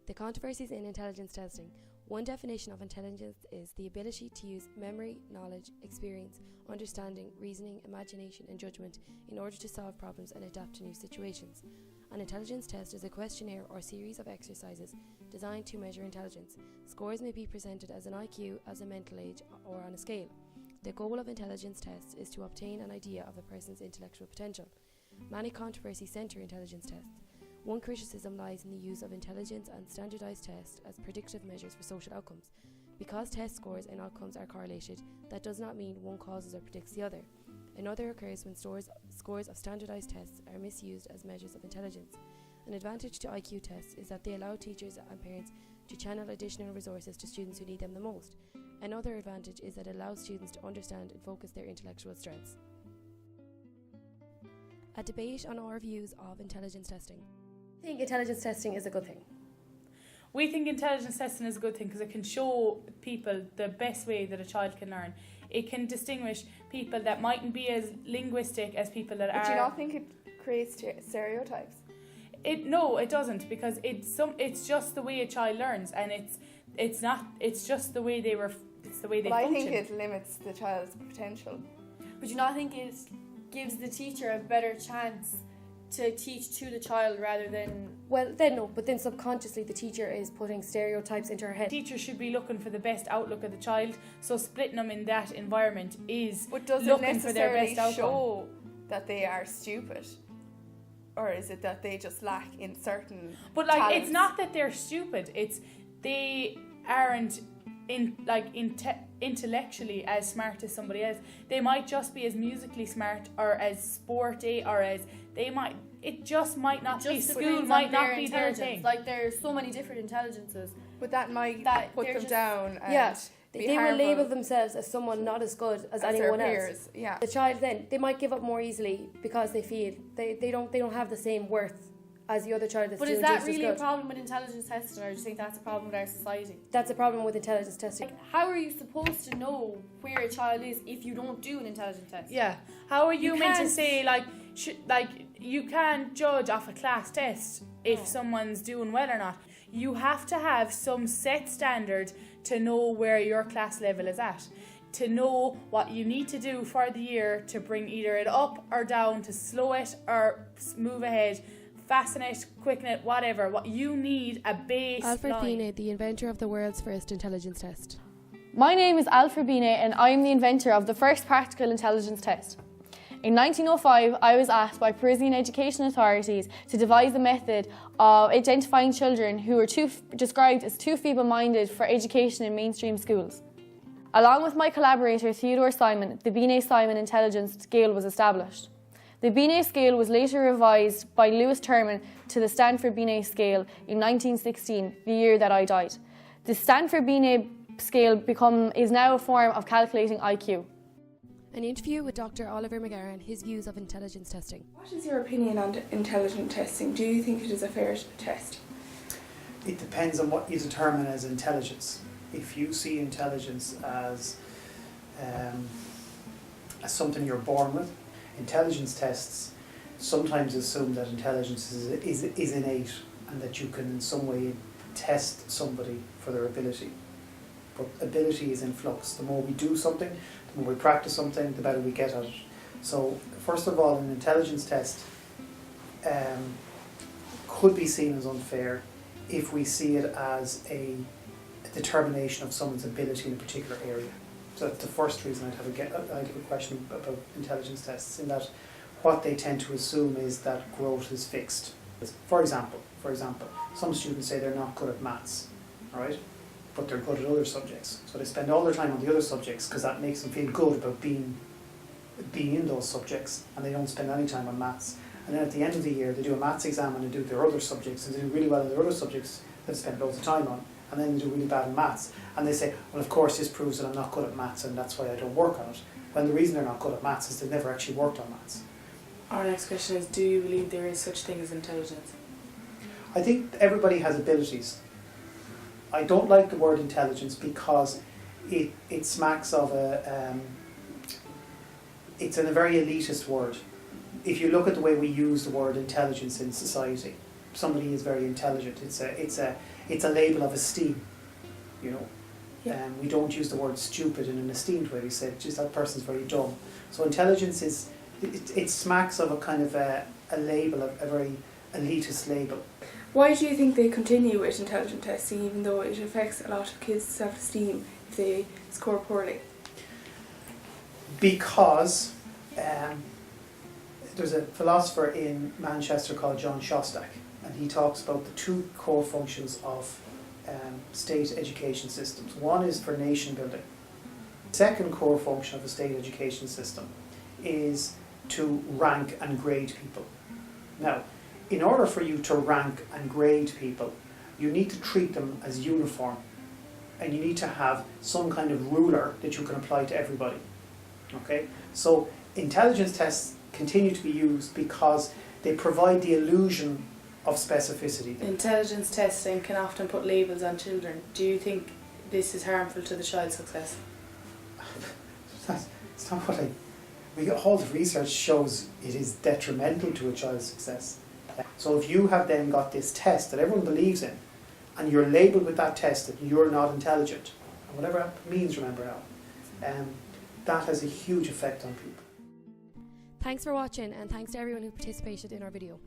The controversies in intelligence testing. One definition of intelligence is the ability to use memory, knowledge, experience, understanding, reasoning, imagination, and judgment in order to solve problems and adapt to new situations. An intelligence test is a questionnaire or series of exercises designed to measure intelligence. Scores may be presented as an IQ, as a mental age, or on a scale. The goal of intelligence tests is to obtain an idea of a person's intellectual potential. Many controversies centre intelligence tests. One criticism lies in the use of intelligence and standardised tests as predictive measures for social outcomes. Because test scores and outcomes are correlated, that does not mean one causes or predicts the other. Another occurs when scores of standardised tests are misused as measures of intelligence. An advantage to IQ tests is that they allow teachers and parents to channel additional resources to students who need them the most. Another advantage is that it allows students to understand and focus their intellectual strengths. A debate on our views of intelligence testing. I think intelligence testing is a good thing. We think intelligence testing is a good thing because it can show people the best way that a child can learn. It can distinguish people that mightn't be as linguistic as people that are. But do you not think it creates stereotypes? No, it doesn't, because it's just the way a child learns, and it's just the way they function. I think it limits the child's potential. But do you not think it gives the teacher a better chance to teach to the child rather than... Well, then no, but then subconsciously the teacher is putting stereotypes into her head. Teachers should be looking for the best outlook of the child, so splitting them in that environment is but does looking it for their best outcome. show that they are stupid? Or is it that they just lack in certain talents? It's not that they're stupid, it's they aren't intellectually as smart as somebody else. They might just be as musically smart or as sporty or as it just might not be. School might not be their thing. Like, there's so many different intelligences. But that might put them down and they will label themselves as someone not as good as anyone else. Yeah. The child then, they might give up more easily because they feel they don't have the same worth as the other child that's doing just as good. But is that really a problem with intelligence testing, or do you think that's a problem with our society? That's a problem with intelligence testing. Like, how are you supposed to know where a child is if you don't do an intelligence test? Yeah. How are you meant to say, you can't judge off a class test if someone's doing well or not. You have to have some set standard to know where your class level is at, to know what you need to do for the year to bring either it up or down, to slow it or move ahead, fasten it, quicken it, whatever. What you need a baseline. Alfred Binet, the inventor of the world's first intelligence test. My name is Alfred Binet and I am the inventor of the first practical intelligence test. In 1905, I was asked by Parisian education authorities to devise a method of identifying children who were described as too feeble-minded for education in mainstream schools. Along with my collaborator Theodore Simon, the Binet-Simon intelligence scale was established. The Binet scale was later revised by Lewis Terman to the Stanford-Binet scale in 1916, the year that I died. The Stanford-Binet scale is now a form of calculating IQ. An interview with Dr. Oliver McGarren, his views of intelligence testing. What is your opinion on intelligent testing? Do you think it is a fair test? It depends on what you determine as intelligence. If you see intelligence as something you're born with, intelligence tests sometimes assume that intelligence is innate and that you can in some way test somebody for their ability. But ability is in flux. The more we do something, the more we practice something, the better we get at it. So first of all, an intelligence test could be seen as unfair if we see it as a determination of someone's ability in a particular area. So that's the first reason I'd have a question about intelligence tests, in that what they tend to assume is that growth is fixed. For example, some students say they're not good at maths, all right? But they're good at other subjects. So they spend all their time on the other subjects because that makes them feel good about being in those subjects, and they don't spend any time on maths. And then at the end of the year, they do a maths exam and they do their other subjects, and they do really well in their other subjects that they spend loads of time on, and then they do really bad in maths. And they say, well, of course, this proves that I'm not good at maths and that's why I don't work on it. When the reason they're not good at maths is they've never actually worked on maths. Our next question is, do you believe there is such thing as intelligence? I think everybody has abilities. I don't like the word intelligence because it smacks of it's a very elitist word. If you look at the way we use the word intelligence in society, somebody is very intelligent. It's a label of esteem, you know. Yeah. We don't use the word stupid in an esteemed way. We say, just that person's very dumb. So intelligence it smacks of a kind of a label, a very elitist label. Why do you think they continue with intelligence testing even though it affects a lot of kids' self-esteem if they score poorly? Because there's a philosopher in Manchester called John Shostak, and he talks about the two core functions of state education systems. One is for nation building. The second core function of a state education system is to rank and grade people. Now, in order for you to rank and grade people, you need to treat them as uniform, and you need to have some kind of ruler that you can apply to everybody. Okay? So intelligence tests continue to be used because they provide the illusion of specificity. Intelligence testing can often put labels on children. Do you think this is harmful to the child's success? It's not what all the research shows it is detrimental to a child's success. So if you have then got this test that everyone believes in, and you're labelled with that test that you're not intelligent, whatever that means, remember now, that has a huge effect on people. Thanks for watching, and thanks to everyone who participated in our video.